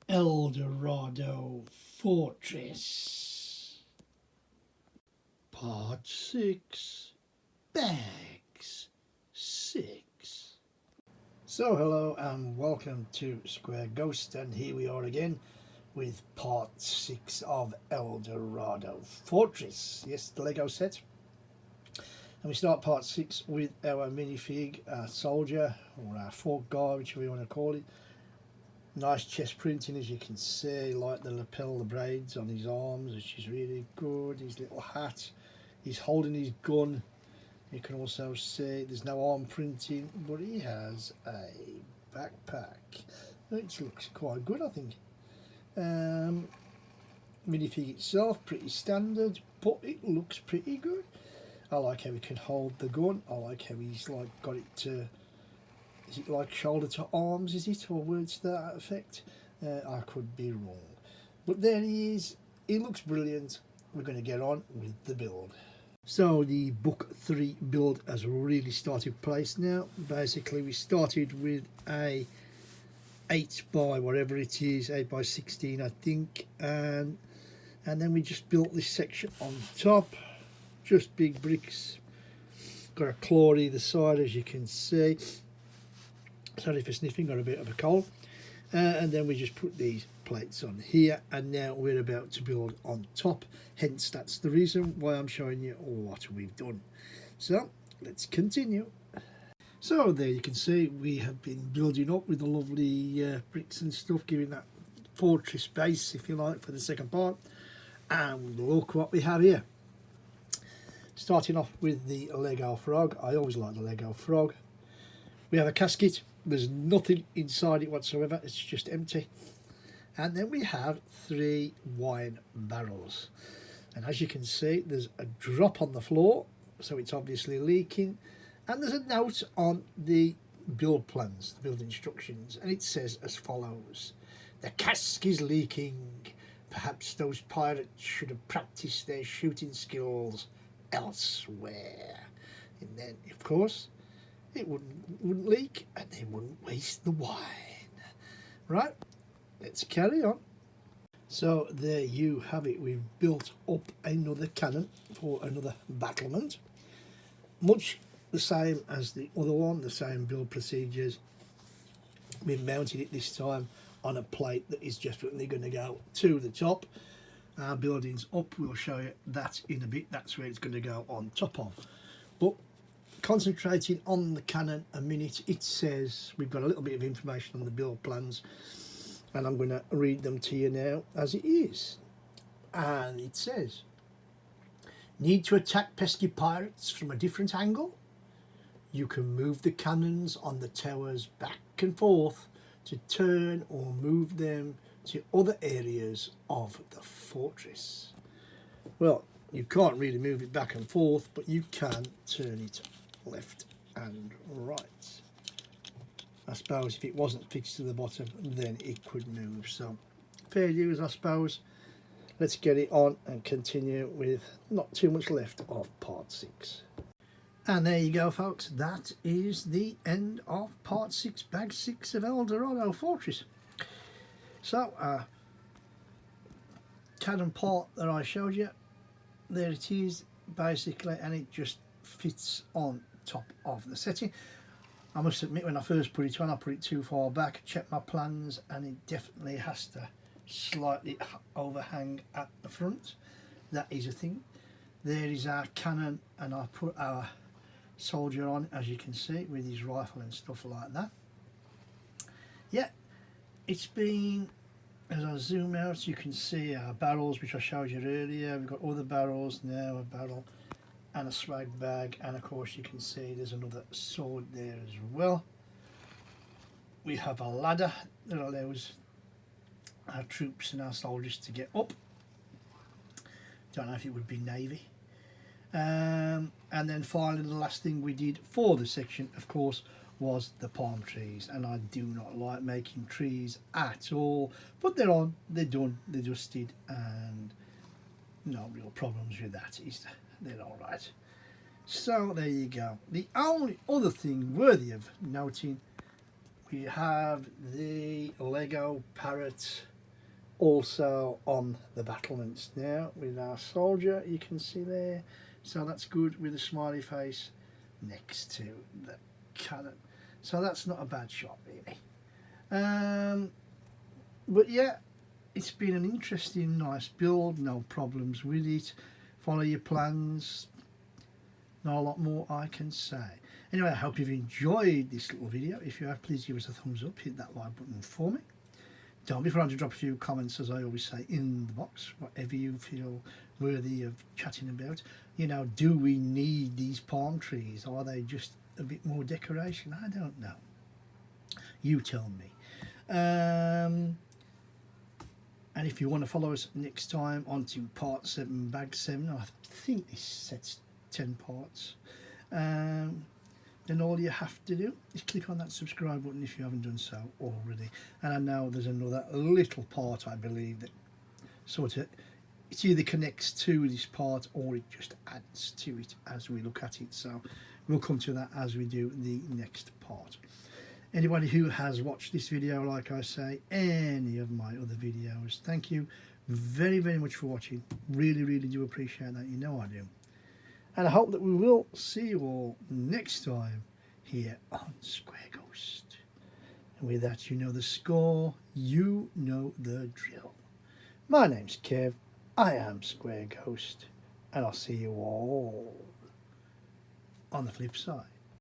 Eldorado Fortress. Part 6, Bags 6. So hello and welcome to Square Ghost, and here we are again with part 6 of Eldorado Fortress. Yes, the Lego set. And we start part 6 with our minifig, our soldier, or our fort guy, whichever you want to call it. Nice chest printing, as you can see, like the lapel, the braids on his arms, which is really good. His little hat, he's holding his gun. You can also see there's no arm printing, but he has a backpack, which looks quite good, I think. Minifig itself, pretty standard, but it looks pretty good. I like how he can hold the gun. I like how he's like got it to, is it like shoulder to arms, is it, or words to that effect? I could be wrong, but there he is. He looks brilliant. We're going to get on with the build. So the book 3 build has really started place now. Basically we started with a 8 by whatever it is, 8 by 16 I think, and then we just built this section on top, just big bricks. Got a claw either side, as you can see. Sorry for sniffing, got a bit of a cold. And then we just put these plates on here, and now we're about to build on top. Hence, that's the reason why I'm showing you what we've done. So let's continue. So there you can see we have been building up with the lovely bricks and stuff, giving that fortress base, if you like, for the second part. And look what we have here. Starting off with the Lego frog. I always like the Lego frog. We have a casket. There's nothing inside it whatsoever. It's just empty. And then we have 3 wine barrels. And as you can see, there's a drop on the floor, so it's obviously leaking. And there's a note on the build plans, the build instructions, and it says as follows: the cask is leaking. Perhaps those pirates should have practiced their shooting skills elsewhere. And then, of course, it wouldn't leak, and they wouldn't waste the wine. Right, let's carry on. So there you have it. We've built up another cannon for another battlement, much the same as the other one, the same build procedures. We've mounted it this time on a plate that is definitely going to go to the top. Our building's up, we'll show you that in a bit. That's where it's going to go on top of. But concentrating on the cannon a minute, it says, we've got a little bit of information on the build plans, and I'm going to read them to you now as it is. And it says, need to attack pesky pirates from a different angle? You can move the cannons on the towers back and forth to turn or move them to other areas of the fortress. Well, you can't really move it back and forth, but you can turn it left and right. I suppose if it wasn't fixed to the bottom, then it could move. So fair use, I suppose. Let's get it on and continue with not too much left of part 6. And there you go, folks. That is the end of part 6, bag 6 of Eldorado Fortress. So, cannon part that I showed you, there it is, basically, and it just fits on top of the setting. I must admit, when I first put it on, I put it too far back, checked my plans, and it definitely has to slightly overhang at the front. That is a thing. There is our cannon, and I put our soldier on, as you can see, with his rifle and stuff like that. Yeah, it's been, as I zoom out, you can see our barrels, which I showed you earlier. We've got other barrels now, a barrel and a swag bag, and of course you can see there's another sword there as well. We have a ladder that allows our troops and our soldiers to get up. Don't know if it would be navy. And then finally, the last thing we did for the section, of course, was the palm trees. And I do not like making trees at all, but they're on, they're done, they're dusted, and no real problems with that. They're all right. So there you go. The only other thing worthy of noting, we have the Lego parrot also on the battlements now with our soldier, you can see there. So that's good, with a smiley face next to the cannon. So that's not a bad shot really. But yeah, it's been an interesting, nice build, no problems with it. Follow your plans, not a lot more I can say. Anyway, I hope you've enjoyed this little video. If you have, please give us a thumbs up, hit that like button for me. Don't be afraid to drop a few comments, as I always say, in the box, whatever you feel worthy of chatting about. You know, do we need these palm trees? Are they just a bit more decoration? I don't know. You tell me. And if you want to follow us next time on to part 7, bag 7, I think this set's 10 parts. Then all you have to do is click on that subscribe button if you haven't done so already. And I know there's another little part, I believe, that sort of, it either connects to this part or it just adds to it as we look at it. So we'll come to that as we do the next part. Anybody who has watched this video, like I say, any of my other videos, thank you very, very much for watching. Really, really do appreciate that. You know I do. And I hope that we will see you all next time here on Square Ghost. And with that, you know the score, you know the drill. My name's Kev, I am Square Ghost, and I'll see you all on the flip side.